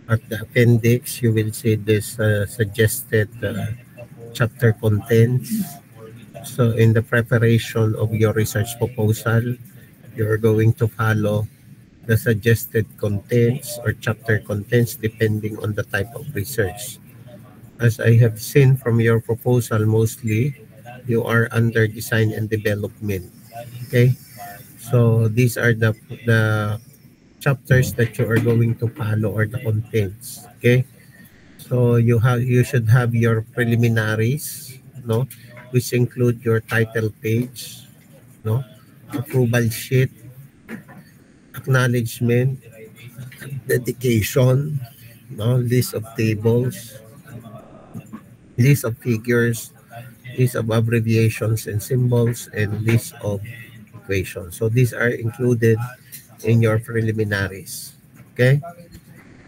At the appendix, you will see this suggested chapter contents. So in the preparation of your research proposal, you're going to follow the suggested contents or chapter contents depending on the type of research. As I have seen from your proposal, mostly you are under design and development. Okay, so these are the chapters that you are going to follow or the contents. Okay, so you should have your preliminaries, no, which include your title page, no, approval sheet, acknowledgement, dedication, no, list of tables, list of figures, list of abbreviations and symbols, and list of equations. So these are included in your preliminaries. Okay?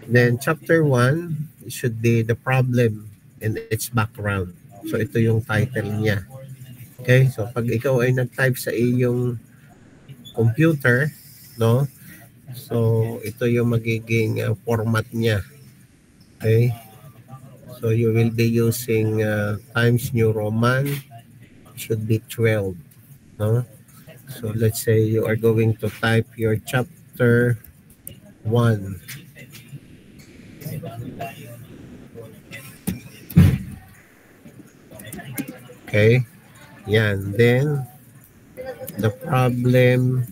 Then chapter 1 should be the problem and its background. So ito yung title niya. Okay? So pag ikaw ay nag-type sa iyong computer, no? So ito yung magiging format niya. Okay? So you will be using Times New Roman, should be 12, no? So let's say you are going to type your chapter 1. Okay? Yan. Then the problem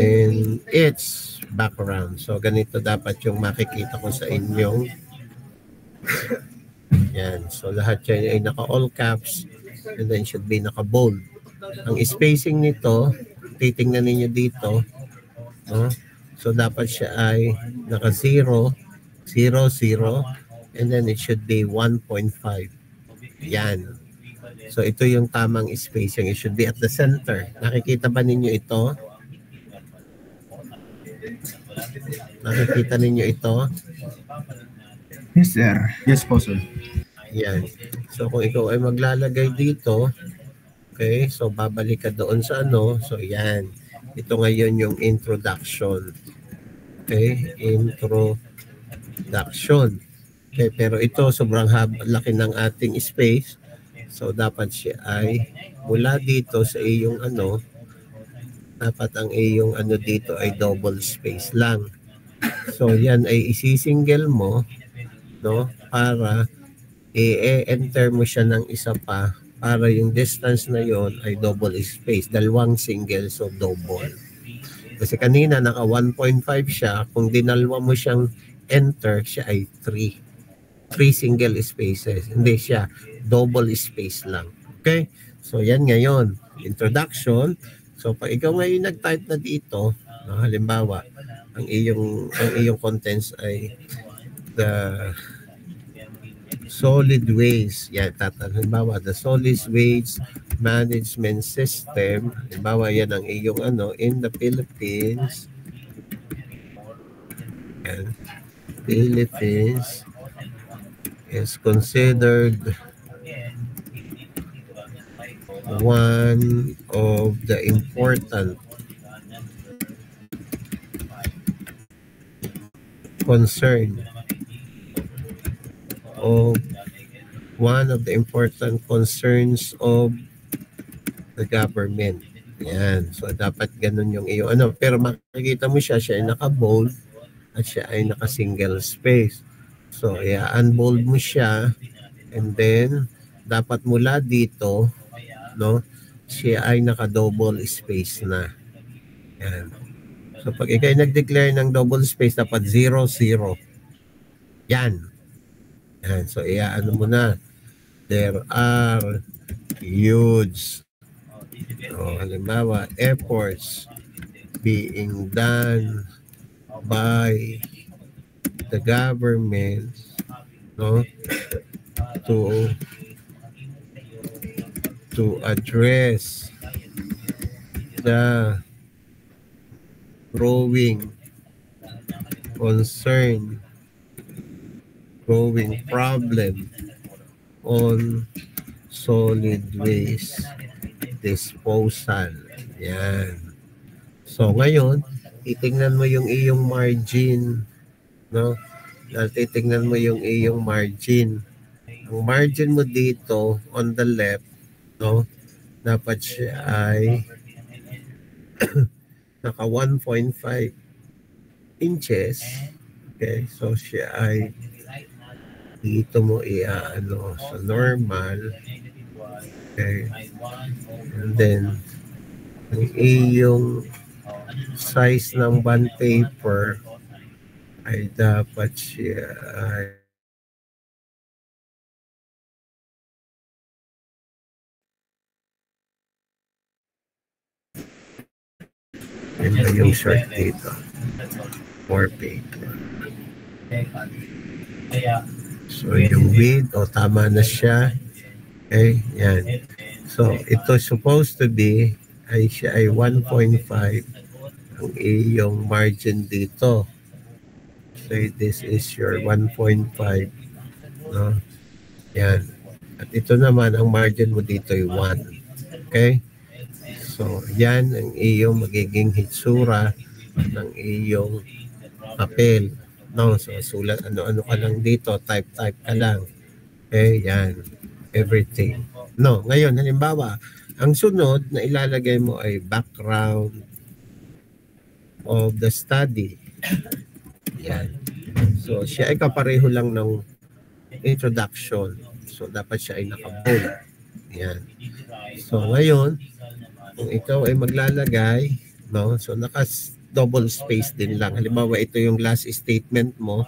and its background. So ganito dapat yung makikita ko sa inyong yan. So lahat yan ay naka all caps and then should be naka bold. Ang spacing nito, titingnan ninyo dito, no? So dapat siya ay naka 0, 0, 0, and then it should be 1.5. Yan. So ito yung tamang spacing. It should be at the center. Nakikita ba ninyo ito? Nakikita ninyo ito? Yes, sir. Yes po, sir. Yan. So kung ikaw ay maglalagay dito, okay, so babalik ka doon sa ano. So yan. Ito ngayon yung introduction. Okay, introduction. Okay, pero ito sobrang laki ng ating space. So dapat siya ay mula dito sa iyong ano, dapat ang iyong ano dito ay double space lang. So yan ay isisingle mo, no, para i-enter mo siya ng isa pa para yung distance na yon ay double space, dalawang single, so double. Kasi kanina naka 1.5 siya, kung dinalwa mo siyang enter, siya ay 3 single spaces. Hindi siya double space lang. Okay? So yan ngayon, introduction. So pag ikaw ngayon nag-type na dito, no, halimbawa, ang iyong contents ay the solid waste. Yan, halimbawa, the solid waste management system. Halimbawa, yan ang iyong ano, in the Philippines. Yan, Philippines is considered one of the important concern of one of the important concerns of the government. Yan. So dapat ganun yung iyo ano, pero makikita mo siya ay naka-bold at siya ay naka-single space. So i-unbold mo siya and then dapat mula dito, no, siya ay naka-double space na. Yan. So pag ikaw nag-declare ng double space, dapat 0, 0. Yan. Yan. So ano mo na. There are huge, halimbawa, efforts being done by the government, no, to address the growing concern, growing problem on solid waste disposal. Yan. So ngayon, titingnan mo yung iyong margin, no? Titingnan mo yung iyong margin. Ang margin mo dito on the left, no? Dapat siya ay naka 1.5 inches. Okay, so siya ay dito mo iaano sa normal. Okay, and then ang iyong size ng bond paper ay dapat siya ay yun ba yung short dito, more paper. So yung width, tama na siya. Okay, yan. So ito supposed to be ay siya ay 1.5 ang iyong margin dito. So this is your 1.5, no? Yan. At ito naman ang margin mo dito ay 1. Okay? So yan ang iyong magiging hitsura ng iyong papel. No, so sulat ano-ano ka lang dito, type ka lang. Okay, yan. Everything. No, ngayon halimbawa, ang sunod na ilalagay mo ay background of the study. Yan. So siya ay kapareho lang ng introduction. So dapat siya ay naka-bold. Yan. So ngayon, kung ikaw ay maglalagay, no, so double space din lang. Halimbawa, ito yung last statement mo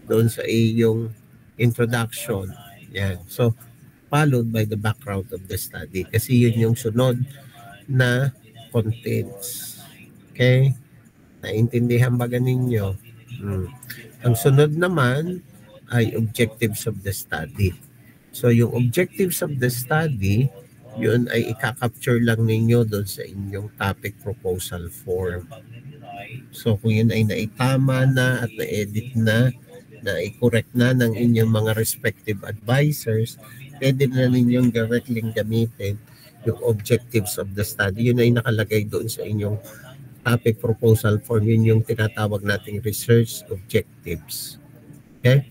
doon sa iyong introduction. Yan. So, followed by the background of the study. Kasi yun yung sunod na contents. Okay? Naintindihan ba ninyo? Ang sunod naman ay objectives of the study. So, yung objectives of the study, yun ay i-capture lang ninyo doon sa inyong topic proposal form. So kung yun ay naitama na at na-edit na i-correct na ng inyong mga respective advisors, pwede na ninyong directly gamitin yung objectives of the study. Yun ay nakalagay doon sa inyong topic proposal form. Yun yung tinatawag nating research objectives. Okay?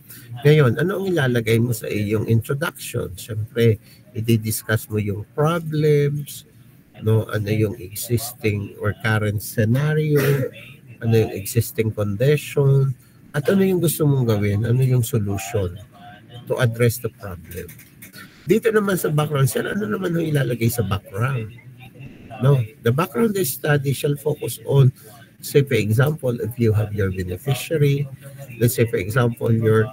Ngayon, ano ang ilalagay mo sa iyong introduction? Siyempre, i-discuss mo yung problems, no, ano yung existing or current scenario, ano yung existing condition, at ano yung gusto mong gawin, ano yung solution to address the problem. Dito naman sa background, ano naman ang ilalagay sa background? No, the background study shall focus on, say for example, if you have your beneficiary, let's say for example your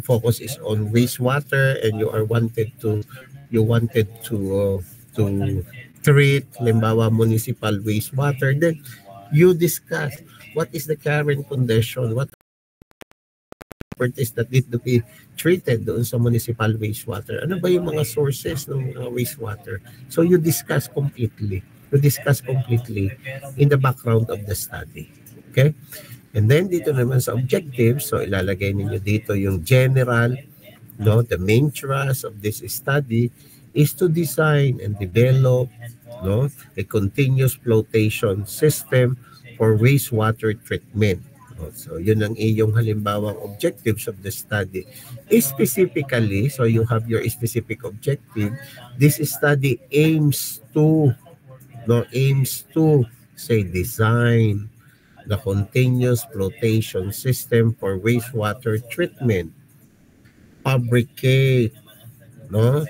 focus is on wastewater and you wanted to treat, halimbawa, municipal wastewater, then you discuss what is the current condition, what properties that need to be treated doon sa municipal wastewater. Ano ba yung mga sources ng wastewater? So you discuss completely in the background of the study. Okay? And then dito naman sa objectives, so ilalagay ninyo dito yung general, no, the main thrust of this study is to design and develop, no, a continuous flotation system for wastewater treatment. So yun ang iyong halimbawang objectives of the study. Specifically, so you have your specific objective. This study aims to say design the continuous flotation system for wastewater treatment, fabricate, no,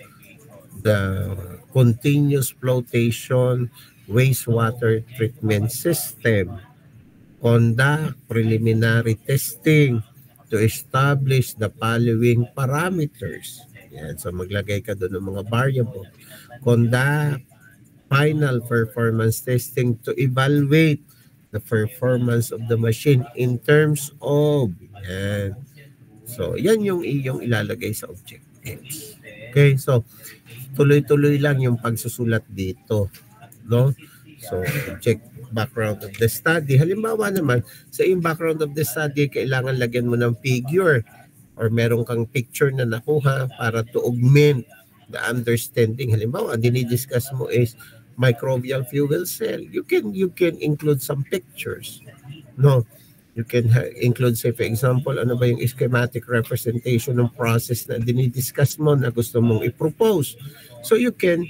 the continuous flotation wastewater treatment system, conduct preliminary testing to establish the following parameters. Yan, so maglagay ka doon ng mga variable. Conduct final performance testing to evaluate the performance of the machine in terms of, yan. So, yan yung iyong ilalagay sa objectives. Okay, so tuloy-tuloy lang yung pagsusulat dito, no? So, background of the study. Halimbawa naman, sa yung background of the study, kailangan lagyan mo ng figure or meron kang picture na nakuha para to augment the understanding. Halimbawa, dinidiscuss mo is microbial fuel cell, you can include some pictures. No, you can include, say for example, ano ba yung schematic representation ng process na dinidiscuss mo na gusto mong i-propose. So you can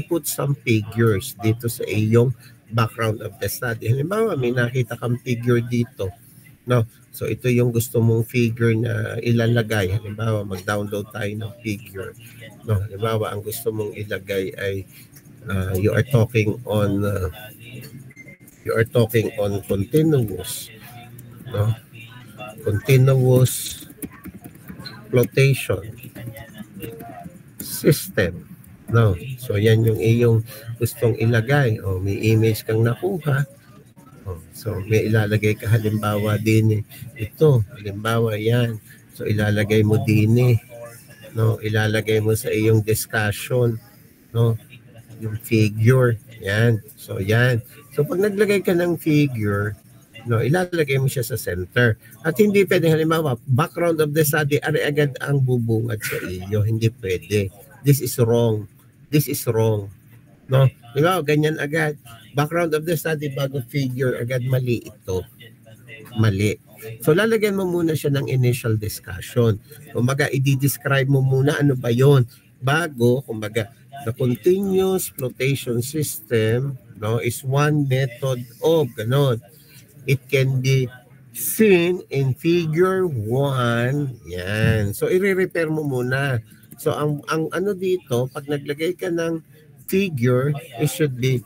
put some figures dito sa iyong background of the study. Halimbawa, may nakita kang figure dito. No, so ito yung gusto mong figure na ilalagay. Halimbawa, mag-download tayo ng figure. No, halimbawa, ang gusto mong ilagay ay you are talking on continuous, no, continuous flotation system. No, so yan yung iyong gustong ilagay. O may image kang nakuha. So may ilalagay ka halimbawa din ito, halimbawa yan. So ilalagay mo din no, ilalagay mo sa iyong discussion, no, yung figure, yan. So yan. So pag naglagay ka ng figure, no, ilalagay mo siya sa center. At hindi pwede halimbawa, background of the study, ari agad ang bubungad sa iyo. Hindi pwede. This is wrong. This is wrong. No? Diba? Ganyan agad. Background of the study bago figure, agad mali ito. Mali. So lalagyan mo muna siya ng initial discussion. Kumbaga, i-describe mo muna ano ba yon bago, kumbaga, the continuous flotation system, no, is one method of ganon. It can be seen in figure 1. Yan. So i-repair mo muna. So ang ano dito, pag naglagay ka ng figure, it should be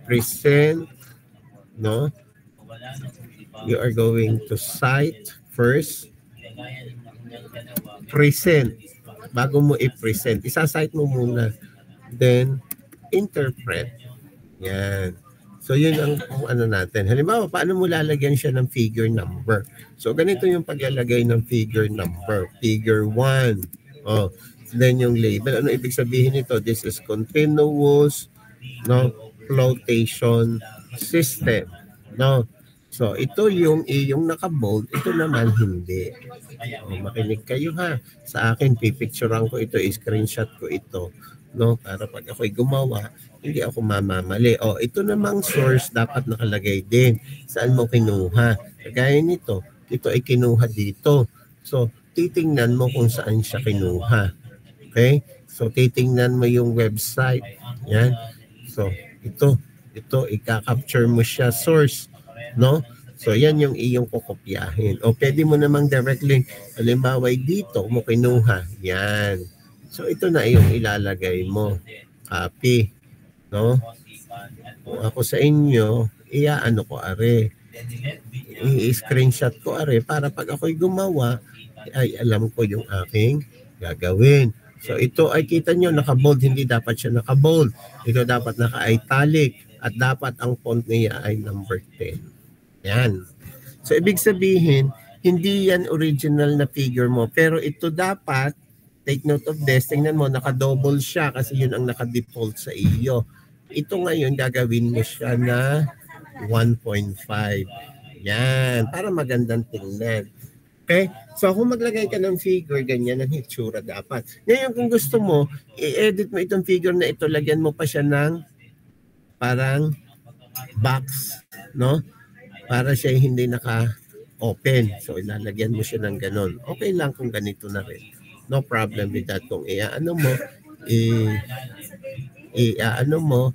present, no? You are going to cite first, present. Bago mo i-present, isa-cite mo muna, then interpret. Yan. So yun ang ano natin. Halimbawa, paano mo lalagyan siya ng figure number? So ganito yung paglalagay ng figure number. Figure 1. Oh, then yung label. Ano ibig sabihin nito? This is continuous, no, flotation system. No. So ito yung iyong naka-bold, ito naman hindi. O, makinig kayo ha. Sa akin, pipicturean ko ito, screenshot ko ito. No, para pag ako'y gumawa, hindi ako mamamali. O, ito namang source dapat nakalagay din. Saan mo kinuha? Kagaya nito, ito ay kinuha dito. So, titingnan mo kung saan siya kinuha. Okay? So, titingnan mo yung website. Yan. So, ito, i-capture mo siya source. No? So, yan yung iyong kukopyahin. O, pwede mo namang directly, halimbawa dito mo kinuha. Yan. So, ito na yung ilalagay mo. Copy. No? Kung ako sa inyo, iaano ko are. I-screenshot ko are para pag ako'y gumawa, ay alam ko yung aking gagawin. So, ito ay kita nyo, naka-bold. Hindi dapat siya naka-bold. Ito dapat naka-italic. At dapat ang font niya ay number 10. Yan. So, ibig sabihin, hindi yan original na figure mo. Pero ito dapat, take note of this, tingnan mo, naka-double siya kasi yun ang naka-default sa iyo. Ito ngayon, gagawin mo siya na 1.5. Yan, para magandang tingnan. Okay? So, kung maglagay ka ng figure, ganyan ang hitsura dapat. Ngayon, kung gusto mo, i-edit mo itong figure na ito, lagyan mo pa siya ng parang box, no? Para siya hindi naka-open. So, ilalagyan mo siya ng ganon. Okay lang kung ganito na rin. No problem with that. Kung iaano mo, iaano mo,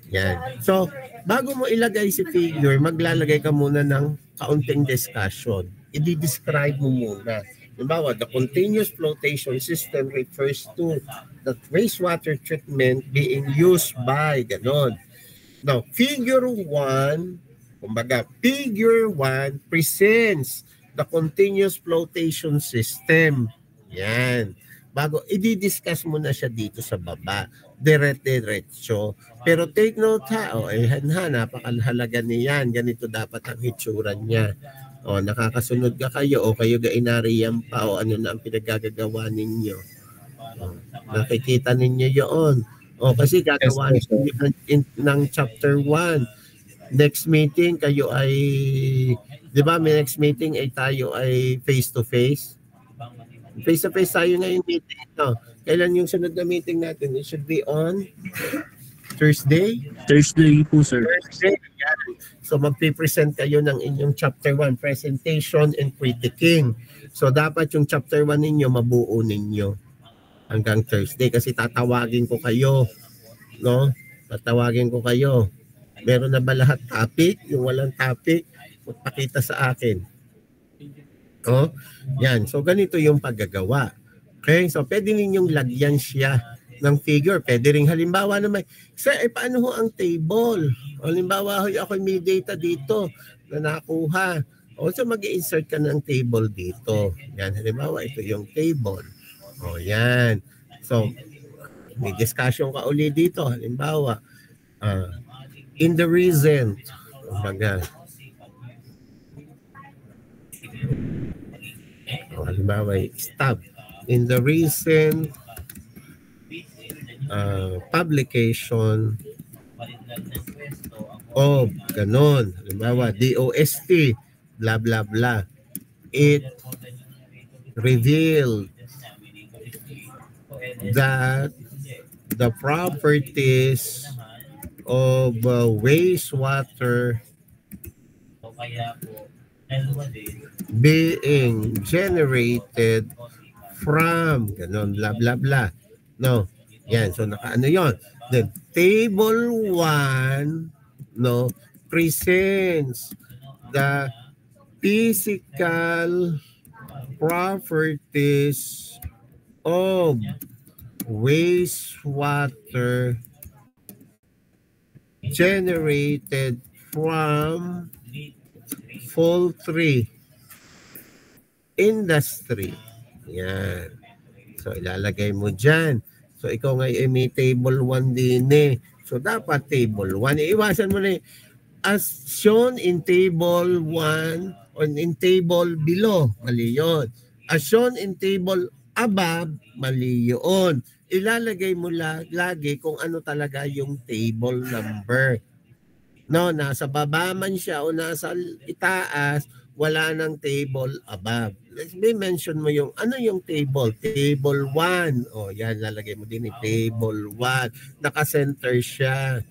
yan. So, bago mo ilagay si figure, maglalagay ka muna ng kaunting discussion. I-describe mo muna. Halimbawa, the continuous flotation system refers to the wastewater treatment being used by ganon. Now, figure 1, kumbaga, figure 1 presents the continuous flotation system. Yan. Bago, i-discuss mo na siya dito sa baba. Diretso. Pero take note ha, napakahalaga niyan. Ganito dapat ang hitsura niya. O, nakakasunod ka kayo o kayo gainariyan pa o ano na ang pinagagagawa ninyo. O, nakikita ninyo yun. O, kasi gagawa ninyo ng chapter 1. Next meeting, kayo ay, di ba, may next meeting ay tayo ay face-to-face. Face-to-face tayo ngayong meeting. No? Kailan yung sunod na meeting natin? It should be on Thursday? Thursday po, sir. Thursday, yan. So magpipresent kayo ng inyong chapter 1, presentation and critiquing. So dapat yung chapter 1 ninyo mabuo ninyo hanggang Thursday kasi tatawagin ko kayo, no? Tatawagin ko kayo. Meron na ba lahat topic? Yung walang topic, magpakita sa akin. Oh, yan. So ganito yung paggagawa. Okay? So pwede ninyong lagyan siya ng figure. Pwede ring halimbawa naman, sir, paano ho ang table? O halimbawa, ako may data dito na nakuha. O so mag-insert ka ng table dito. Yan, halimbawa, ito yung table. O yan. So, may discussion ka uli dito. Halimbawa, in the recent, halimbawa, stop. In the recent publication of ganon, halimbawa DOST blah blah blah, it revealed that the properties of wastewater being generated from ganon blah blah blah. No, yan, so nakaano yon. The table 1, no, presents the physical properties of wastewater generated from poultry industry. Yan. So ilalagay mo dyan. So ikaw nga may table 1 din eh. So dapat table 1. Iwasan mo na as shown in table 1 or in table below. Mali yun. As shown in table above. Mali yun. Ilalagay mo lagi kung ano talaga yung table number. No, nasa baba man siya o nasa itaas, wala ng table above. Let's mention mo yung ano yung table. Table 1. O yan, lalagay mo din yung table 1. Naka-center siya.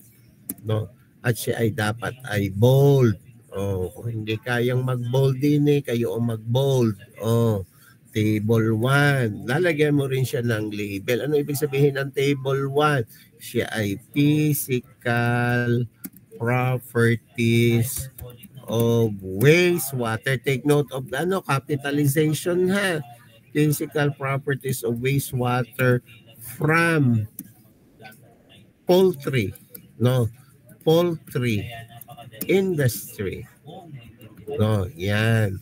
No? At siya ay dapat ay bold. O kung hindi kayang mag-bold din kayo ang mag-bold. O table 1. Lalagyan mo rin siya ng label. Ano ibig sabihin ng table 1? Siya ay physical properties of wastewater. Take note of capitalization ha. Physical properties of wastewater from poultry. No, poultry industry. No, yan.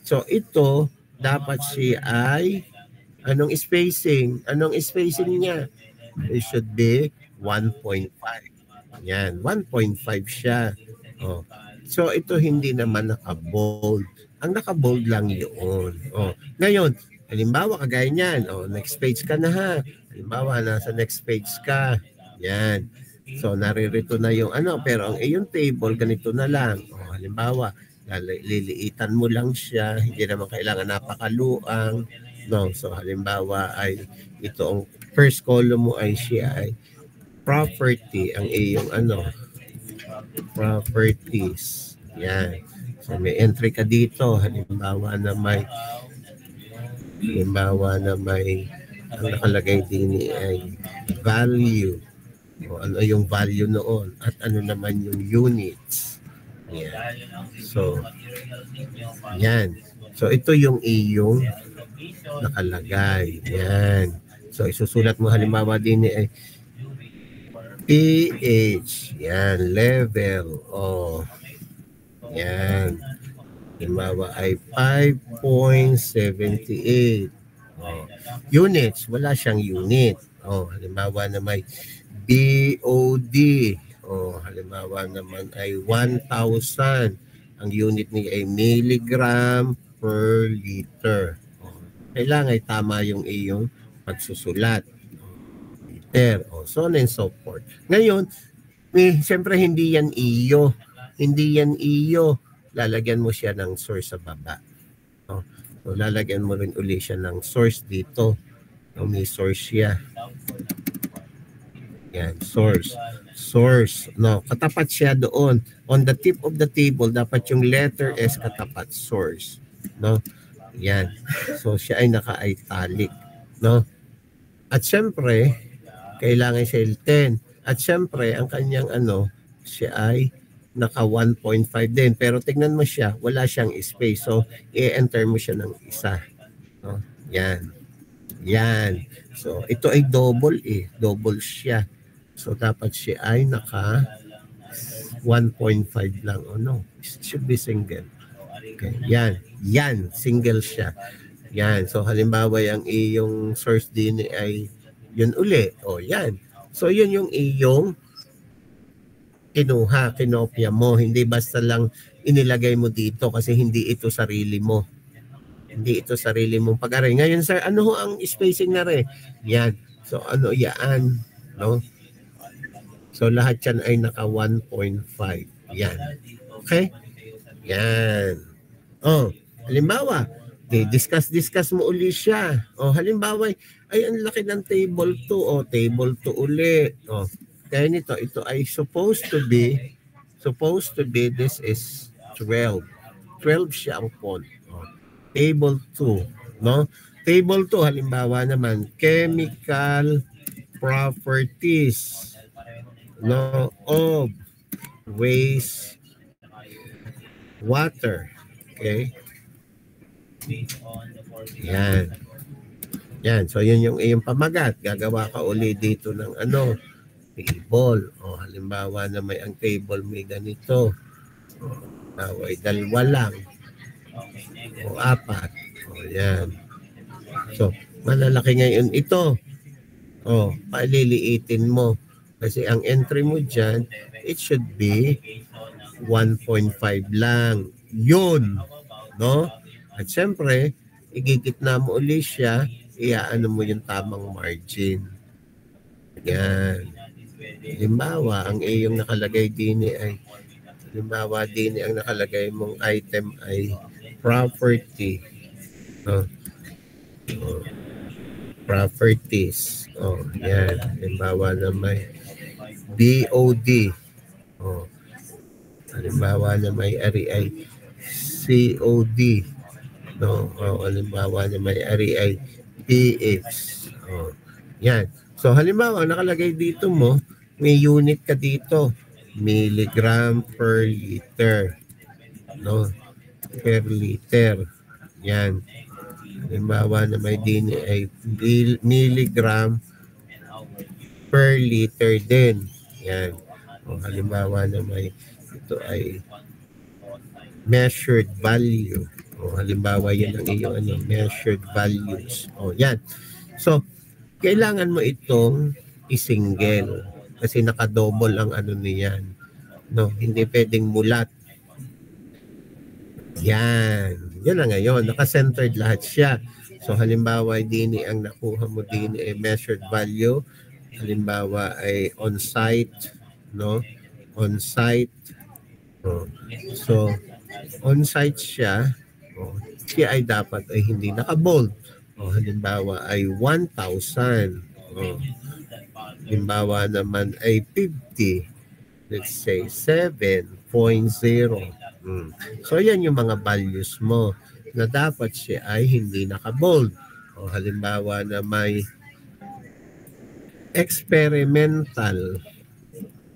So ito dapat siya ay anong spacing? Anong spacing niya? It should be 1.5. Yan, 1.5 siya. Oh. So ito hindi naman naka-bold. Ang naka-bold lang yun. Oh. Ngayon, halimbawa kagaya niyan, next page ka na ha. Halimbawa, nasa next page ka. Yan. So naririto na yung pero ang iyong table ganito na lang. Halimbawa, liliitan mo lang siya, hindi naman kailangan napakaluang. No, so halimbawa ay ito ang first column mo ay siya ay property, ang iyong properties. Yan. So may entry ka dito, halimbawa na may ang nakalagay din ay value. O ano yung value noon at ano naman yung units. Yan. So yan. So ito yung iyong nakalagay. Yan. So isusulat mo halimbawa din ay pH, yan, level, yan, halimbawa ay 5.78, units, wala siyang unit, halimbawa na may BOD, halimbawa naman ay 1,000, ang unit niya ay milligram per liter. Kailangan ay tama yung iyong pagsusulat. So on and so forth. Ngayon, siyempre hindi yan iyo. Hindi yan iyo. Lalagyan mo siya ng source sa baba. So lalagyan mo rin uli siya ng source dito. May source siya. Yan, source. Source, no? Katapat siya doon. On the tip of the table, dapat yung letter S katapat, source. No? Yan. So, siya ay naka-italic. No? At syempre, kailangan siya 10. At syempre, ang kanyang siya ay naka 1.5 din. Pero tignan mo siya, wala siyang space. So, i-enter mo siya ng isa. No? Yan. Yan. So, ito ay double Double siya. So, dapat siya ay naka 1.5 lang. Oh no, it should be single. Okay. Yan. Yan. Single siya. Yan. So, halimbawa yung iyong source din ay yun uli. O, yan. So, yun yung iyong kinuha, kinopya mo. Hindi basta lang inilagay mo dito kasi hindi ito sarili mo. Hindi ito sarili mong pag-aray. Ngayon, sir, ano ho ang spacing na rin? Yan. So, ano yan? No? So, lahat yan ay naka 1.5. Yan. Okay? Yan. Oh, halimbawa, discuss mo uli siya. Oh, halimbawa, ay ang laki ng table 2. Oh, table 2 uli. Oh, kaya nito, ito ay supposed to be, this is 12. 12 siya ang font. Oh, table 2. No? Table 2, halimbawa naman, chemical properties. No, of waste water. Okay? Yan. Yan. So, yun yung iyong pamagat. Gagawa ka uli dito ng table. O, halimbawa na may ang table may ganito. O, ay dalawa lang. O, 4. O, yan. So, malalaki ngayon ito. O, paliliitin mo. Kasi ang entry mo dyan, it should be 1.5 lang. Yun. No? At syempre, igigitna mo ulit siya, iaano mo yung tamang margin. Yan. Halimbawa, ang iyong nakalagay din ay, halimbawa din ang nakalagay mong item ay property. No? Properties. Oh, yan. Halimbawa na may BOD. Oh. Halimbawa na may ari ay COD. No, oh, halimbawa na may ari ay PH. Oh. Yan. So halimbawa nakalagay dito mo, may unit ka dito, milligram per liter. No? Per liter. Yan. Halimbawa na may din ay milligram per liter din. Yan. O halimbawa na may ito ay measured value. O halimbawa yan ang iyong measured values. O yan. So, kailangan mo itong isingle kasi naka-double ang niyan. No, hindi pwedeng mulat. Yan. Yan na ngayon. Naka-centered lahat siya. So, halimbawa, dini ang nakuha mo din ay measured value. Halimbawa ay on-site, no? On-site. Oh. So, on-site siya. Oh. Siya ay dapat ay hindi naka-bold. Oh, halimbawa ay 1,000. Oh. Halimbawa naman ay 50. Let's say 7.0. So, yan yung mga values mo na dapat siya ay hindi naka-bold. O halimbawa na may experimental.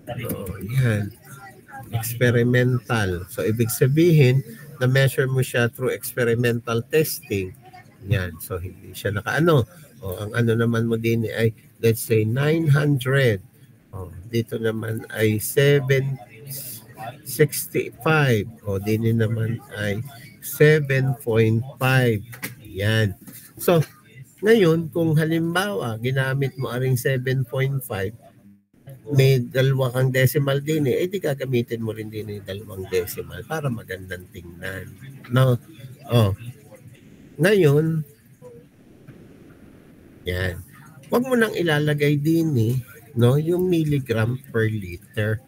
O, yan. Experimental. So, ibig sabihin, na-measure mo siya through experimental testing. Yan. So, hindi siya naka-ano. O, ang naman mo din ay, let's say, 900. O, dito naman ay 765. O, din naman ay 7.5. Yan. So, ngayon, kung halimbawa, ginamit mo aring 7.5, may dalawa kang decimal din di gagamitin mo rin din yung dalawang decimal para magandang tingnan. No? Oh. Ngayon, yan. Huwag mo nang ilalagay din no, yung milligram per liter.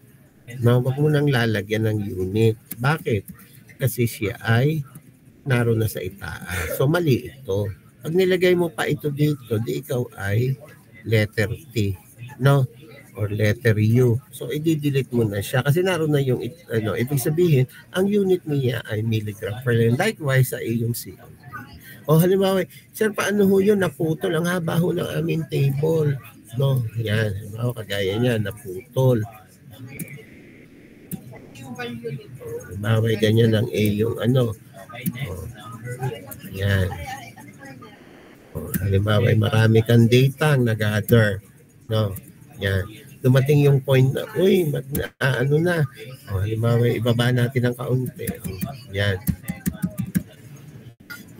No, huwag mo nang lalagyan ng unit. Bakit? Kasi siya ay naroon na sa itaas. So, mali ito. Pag nilagay mo pa ito dito, di ikaw ay letter T. No? or letter U. So, i-delete mo na siya kasi naroon na yung, ibig sabihin, ang unit niya ay milligram per lane. Likewise, sa iyong CO2. O halimbawa, sir, paano ho yun? Naputol. Ang haba ho ng aming table. No, yan. Halimbawa, kagaya niya, naputol. Halimbawa, ganyan ang A yung ano. O, yan. O, halimbawa, marami kang data ang nag-gather. No, yan. Dumating yung point na, uy, ano na. O, halimbawa, ibaba natin ang kaunti. O, yan.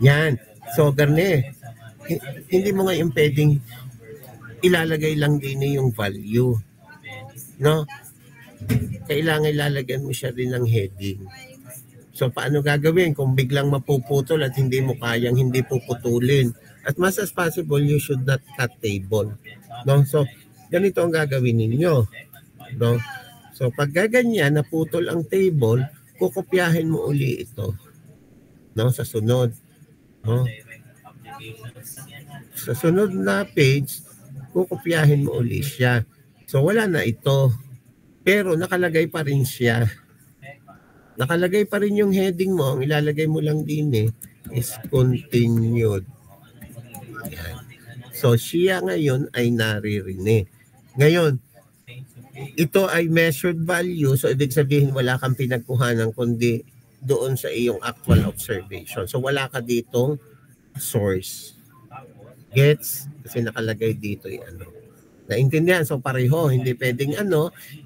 Yan. So, garne, hindi mo ngayon pwedeng ilalagay lang din yung value. No? Kailangan ilalagyan mo siya rin ng heading. So, paano gagawin kung biglang mapuputol at hindi mo kayang hindi puputulin? At mas as possible, you should not cut table. No? So, ganito ang gagawin ninyo. No? So, pag gaganyan, naputol ang table, kukopyahin mo uli ito. No? Sa sunod. No? Sa sunod na page, kukopyahin mo uli siya. So, wala na ito. Pero nakalagay pa rin siya. Nakalagay pa rin yung heading mo. Ang ilalagay mo lang din is continued. Yan. So, siya ngayon ay naririnig. Ngayon, ito ay measured value. So, ibig sabihin wala kang pinagkuhanan kundi doon sa iyong actual observation. So, wala ka ditong source. Gets? Kasi nakalagay dito yung naintindihan? So, pareho. Hindi pwedeng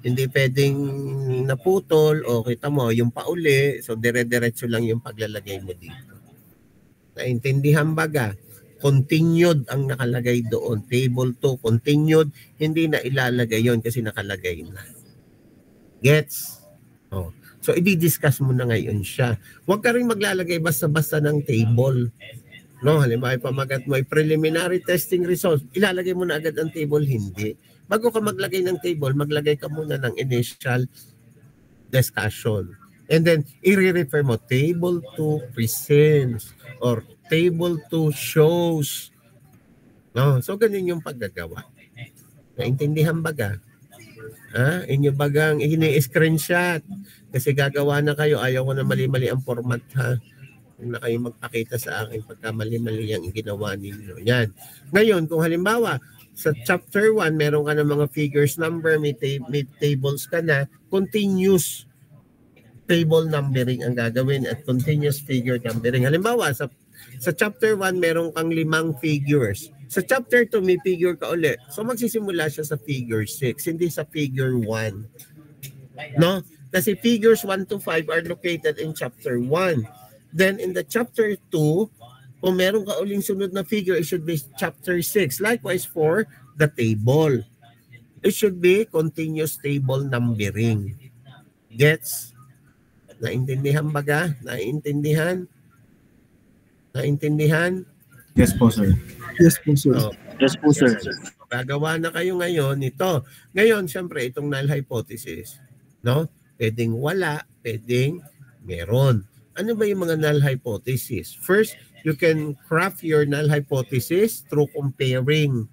hindi pwedeng naputol o kita mo yung pauli. So, dire-diretso lang yung paglalagay mo dito. Naintindihan baga? Continued ang nakalagay doon. Table 2, continued. Hindi na ilalagay yon kasi nakalagay na. Gets? Oh. So, i-discuss mo na ngayon siya. Huwag ka rin maglalagay basta-basta ng table. No, halimbawa, pamagat mo ay preliminary testing results, ilalagay mo na agad ang table, hindi. Bago ka maglagay ng table, maglagay ka muna ng initial discussion. And then, i-refer mo, table 2 presents or table 2 shows. No, so ganun yung paggagawa. Naintindihan baga? Inyo bagang ini-screenshot kasi gagawa na kayo, ayaw ko na mali-mali ang format ha. Kung na kayo magpakita sa akin pagka mali-mali ang ginawa ninyo. Yan. Ngayon, kung halimbawa, sa chapter 1, meron ka ng mga figures number, may tables ka na, continuous table numbering ang gagawin at continuous figure numbering. Halimbawa, sa chapter 1, meron kang 5 figures. Sa chapter 2, may figure ka ulit. So, magsisimula siya sa figure 6, hindi sa figure 1. No? Kasi figures 1 to 5 are located in chapter 1. Then, in the chapter 2, kung meron ka uling sunod na figure, it should be chapter 6. Likewise for the table. It should be continuous table numbering. Gets? Naintindihan baga? Naintindihan? Naintindihan? Yes po, sir. Yes po, sir. So, Yes po, sir. gagawa na kayo ngayon ito. Ngayon, syempre, itong null hypothesis. No? Pwedeng wala, pwedeng meron. Ano ba yung mga null hypothesis? First, you can craft your null hypothesis through comparing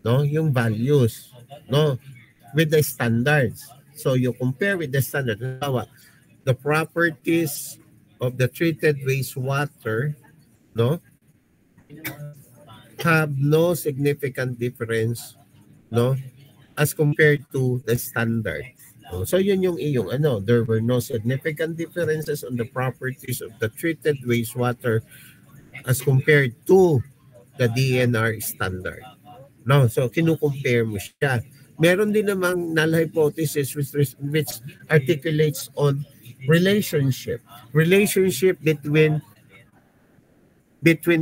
yung values with the standards. So you compare with the standard. The properties of the treated wastewater have no significant difference as compared to the standard. So yun yung iyong there were no significant differences on the properties of the treated wastewater as compared to the DNR standard. No, so kinukompare mo siya. Meron din namang null hypothesis which articulates on relationship between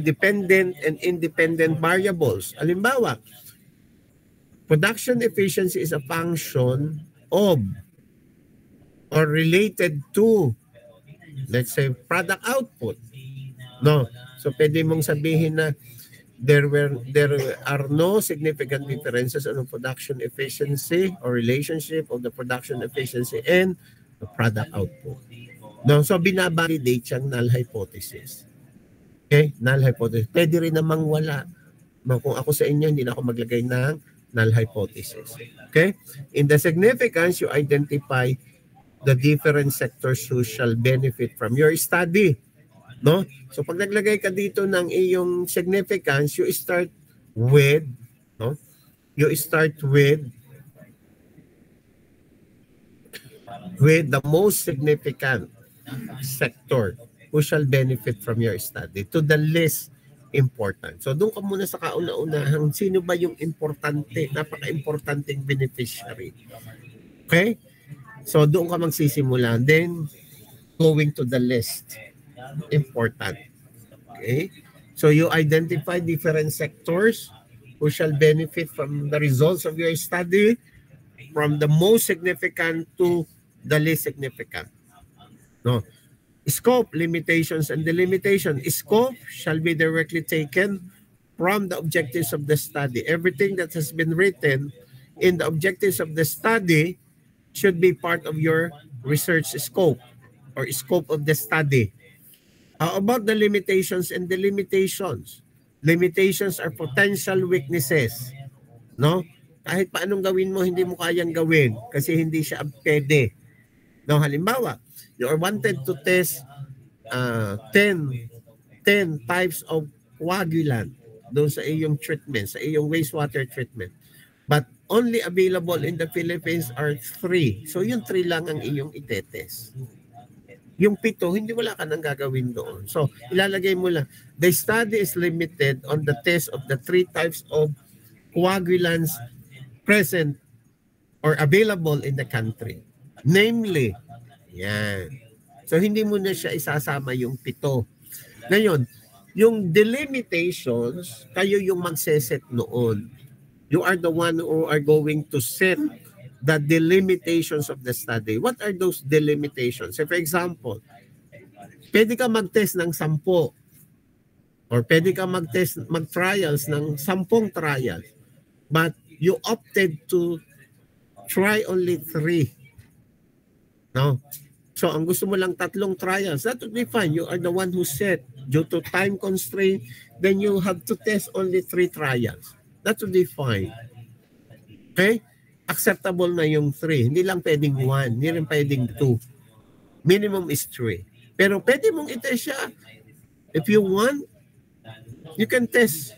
dependent and independent variables. Halimbawa, production efficiency is a function of or related to, let's say, product output. No. So pwede mong sabihin na there are no significant differences on the production efficiency or relationship of the production efficiency and the product output. No, so binabalidate siyang null hypothesis. Okay, null hypothesis. Pwede rin namang wala. Kung ako sa inyo, hindi na ako maglagay ng null hypothesis. Okay? In the significance, you identify the different sectors who shall benefit from your study. No? So pag naglagay ka dito ng iyong significance, you start with, no? You start with the most significant sector who shall benefit from your study to the least important. So doon ka muna sa kauna-unahang sino ba yung importante, napaka-importanting beneficiary. Okay? So doon ka magsisimula. Then going to the least important. Okay? So you identify different sectors who shall benefit from the results of your study from the most significant to the least significant. No. Scope, limitations, and delimitation. Scope shall be directly taken from the objectives of the study. Everything that has been written in the objectives of the study should be part of your research scope or scope of the study. How about the limitations and delimitations? Limitations are potential weaknesses. No? Kahit paanong gawin mo, hindi mo kayang gawin kasi hindi siya pwede. No, halimbawa, you are wanted to test 10 types of coagulant doon sa iyong treatment, sa iyong wastewater treatment. But only available in the Philippines are 3. So yung 3 lang ang iyong itetest. Yung 7, hindi wala ka nang gagawin doon. So ilalagay mo lang, the study is limited on the test of the 3 types of coagulants present or available in the country. Namely, yan. So hindi mo na siya isasama yung 7. Ngayon, yung delimitations, kayo yung magseset noon. You are the one who are going to set the delimitations of the study. What are those delimitations? So for example, pwede ka mag-test ng 10 or pwede ka mag-trials ng 10 trials, but you opted to try only 3. No? So, ang gusto mo lang 3 trials, that would be fine. You are the one who set. Due to time constraint, then you have to test only 3 trials. That would be fine. Okay? Acceptable na yung 3. Hindi lang pwedeng 1. Hindi rin pwedeng 2. Minimum is 3. Pero pwede mong i-test siya. If you want, you can test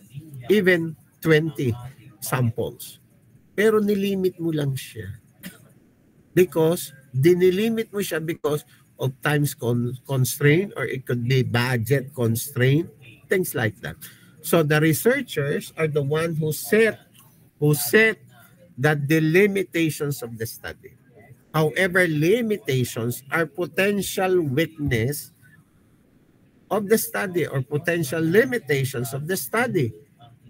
even 20 samples. Pero nilimit mo lang siya. Because dinilimit mo siya because of times constraint or it could be budget constraint, things like that. So the researchers are the one who set the delimitations of the study. However, limitations are potential weakness of the study or potential limitations of the study.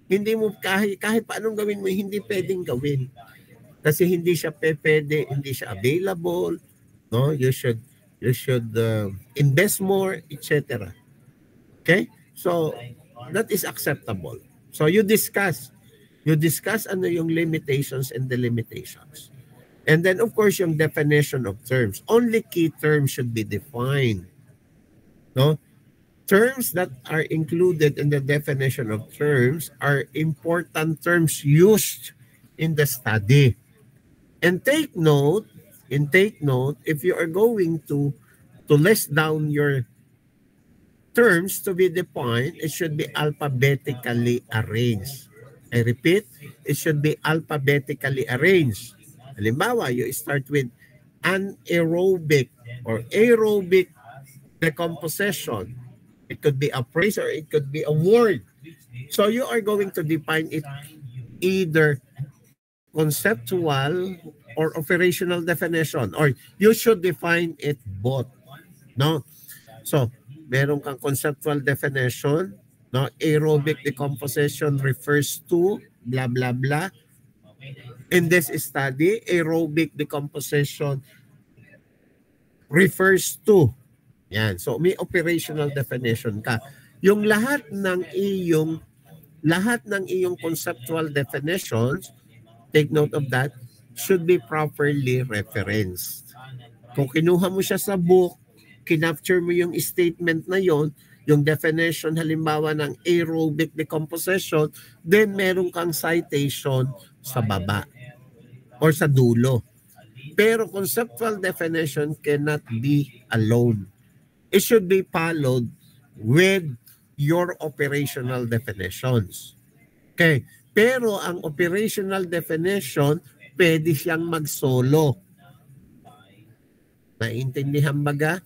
Hindi mo kahit paanong gawin mo, hindi pwedeng gawin. Kasi hindi siya pwede, hindi siya available, no? You should invest more, etc. Okay? So that is acceptable. So you discuss ano yung limitations and the limitations. And then of course yung definition of terms. Only key terms should be defined. No? Terms that are included in the definition of terms are important terms used in the study. And take note, if you are going to list down your terms to be defined, it should be alphabetically arranged. I repeat, it should be alphabetically arranged. Halimbawa, you start with anaerobic or aerobic decomposition. It could be a phrase or it could be a word. So you are going to define it either conceptual or operational definition, or you should define it both. No? So, meron kang conceptual definition, no? Aerobic decomposition refers to blah blah blah. In this study, aerobic decomposition refers to. Yan. So, may operational definition ka. Yung lahat ng iyong conceptual definitions, take note of that, should be properly referenced. Kung kinuha mo siya sa book, kinapture mo yung statement na yon, yung definition halimbawa ng aerobic decomposition, then meron kang citation sa baba or sa dulo. Pero conceptual definition cannot be alone. It should be followed with your operational definitions. Okay. Pero ang operational definition, pwede siyang mag-solo. Naintindihan baga?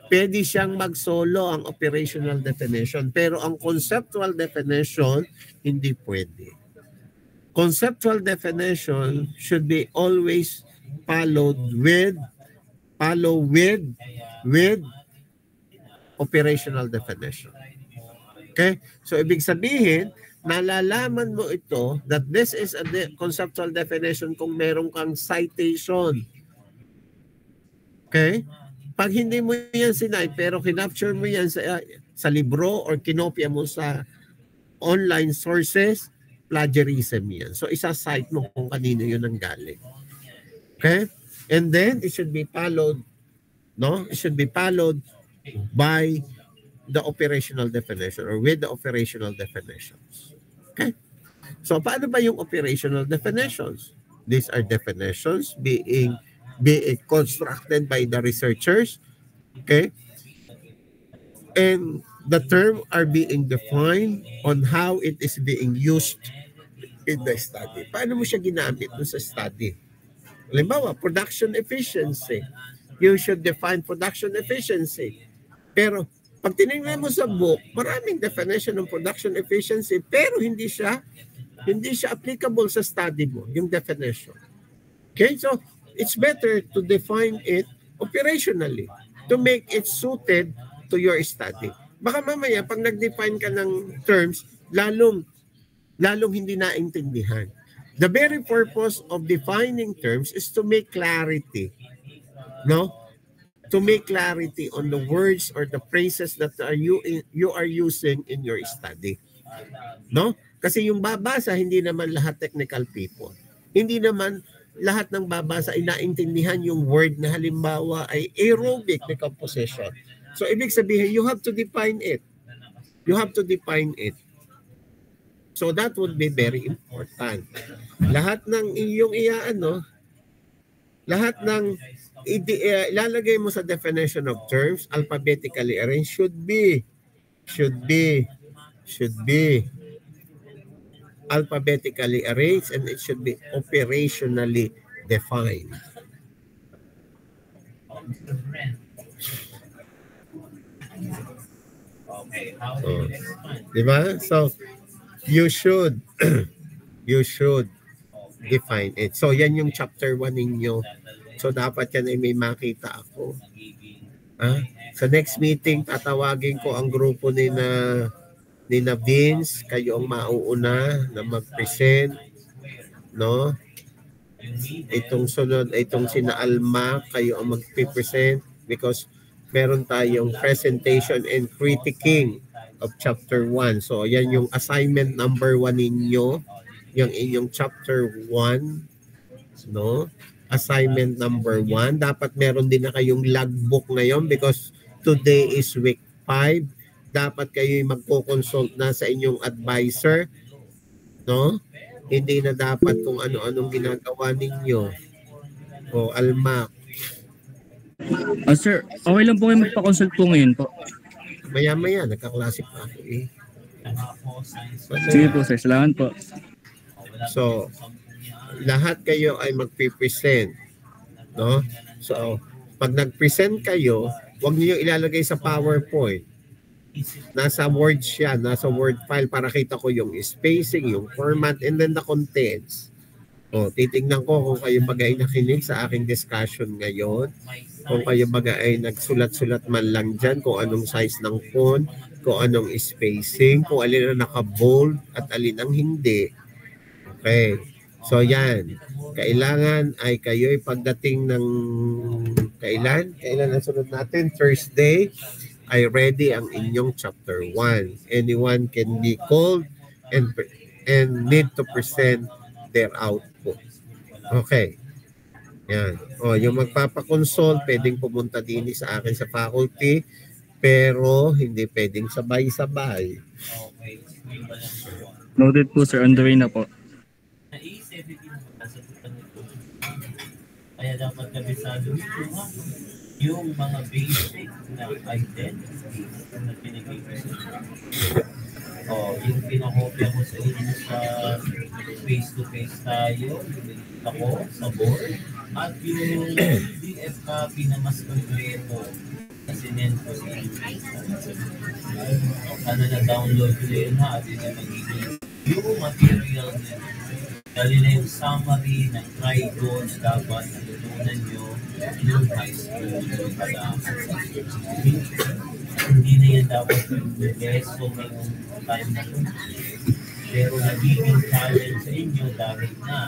Pwede siyang mag-solo ang operational definition. Pero ang conceptual definition, hindi pwede. Conceptual definition should be always followed with operational definition. Okay? So ibig sabihin, nalalaman mo ito that this is a conceptual definition kung meron kang citation. Okay? Pag hindi mo yan sinay pero kinapture mo yan sa libro or kinopya mo sa online sources, plagiarism yan. So isa-cite mo kung kanino yun ang galing. Okay? And then it should be followed, no? It should be followed by the operational definition or with the operational definitions. Okay? So paano ba yung operational definitions? These are definitions being constructed by the researchers. Okay? And the term are being defined on how it is being used in the study. Paano mo siya ginamit sa study? Halimbawa, production efficiency. You should define production efficiency. Pero pag tinignan mo sa book, maraming definition ng production efficiency pero hindi siya applicable sa study mo, yung definition. Okay? So, it's better to define it operationally to make it suited to your study. Baka mamaya, pag nag-define ka ng terms, lalong hindi naintindihan. The very purpose of defining terms is to make clarity. No? To make clarity on the words or the phrases that you are using in your study. No? Kasi yung babasa, hindi naman lahat technical people. Hindi naman lahat ng babasa ay naintindihan yung word na halimbawa ay aerobic decomposition. So ibig sabihin, you have to define it. You have to define it. So that would be very important. Lahat ng iyong lahat ng ilalagay mo sa definition of terms, alphabetically arranged, should be alphabetically arranged, and it should be operationally defined. So, diba? So, you should define it. So, yan yung chapter 1 ninyo. So, dapat yan ay may makita ako. Sa next meeting, tatawagin ko ang grupo ni na Vince, kayo ang mauuna na mag-present, no? Itong sunod, itong sina Alma, kayo ang mag-present because meron tayong presentation and critiquing of chapter 1. So, yan yung assignment number 1 ninyo, yung inyong chapter 1, no? Assignment number 1. Dapat meron din na kayong logbook ngayon because today is week 5. Dapat kayo magpo-consult na sa inyong advisor, no? Hindi na dapat kung ano-anong ginagawa ninyo. O Alma. Sir, okay lang po kayo magpa-consult po ngayon po. Maya-maya, nagkaklase pa ako eh. Sige po sir, salamat po. So, lahat kayo ay magpipresent, no? So, pag nag-present kayo, huwag niyo ilalagay sa PowerPoint. Nasa Word siya, nasa Word file para kita ko yung spacing, yung format, and then the contents. O, titignan ko kung kayo bagay nakinig sa aking discussion ngayon, kung kayo bagay nagsulat-sulat man lang dyan, kung anong size ng font, kung anong spacing, kung alin ang naka-bold at alin ang hindi. Okay. So yan, kailangan ay kayo'y pagdating ng kailan ang sunod natin? Thursday, ay ready ang inyong chapter 1. Anyone can be called and need to present their output. Okay. Yan. O, yung magpapakonsult, pwedeng pumunta din sa akin sa faculty, pero hindi pwedeng sabay-sabay. Noted po sir, on the way na po. Kaya dapat kabisado nyo ha, yung mga basic na identity na pinag-ibig sa yung pinakopya ko sa inyo sa face-to-face tayo, ako sa board, at yung PDF copy na mas kompleto na sinend ko sa inyo. Ano na download ko yun ha, at yun na magiging yung material nyo. Dali na yung summary ng TRIGO na dapat natutunan nyo yung high school. Hindi na yan dapat yung leso ngayong time na ito. Pero nagiging challenge sa inyo dahil na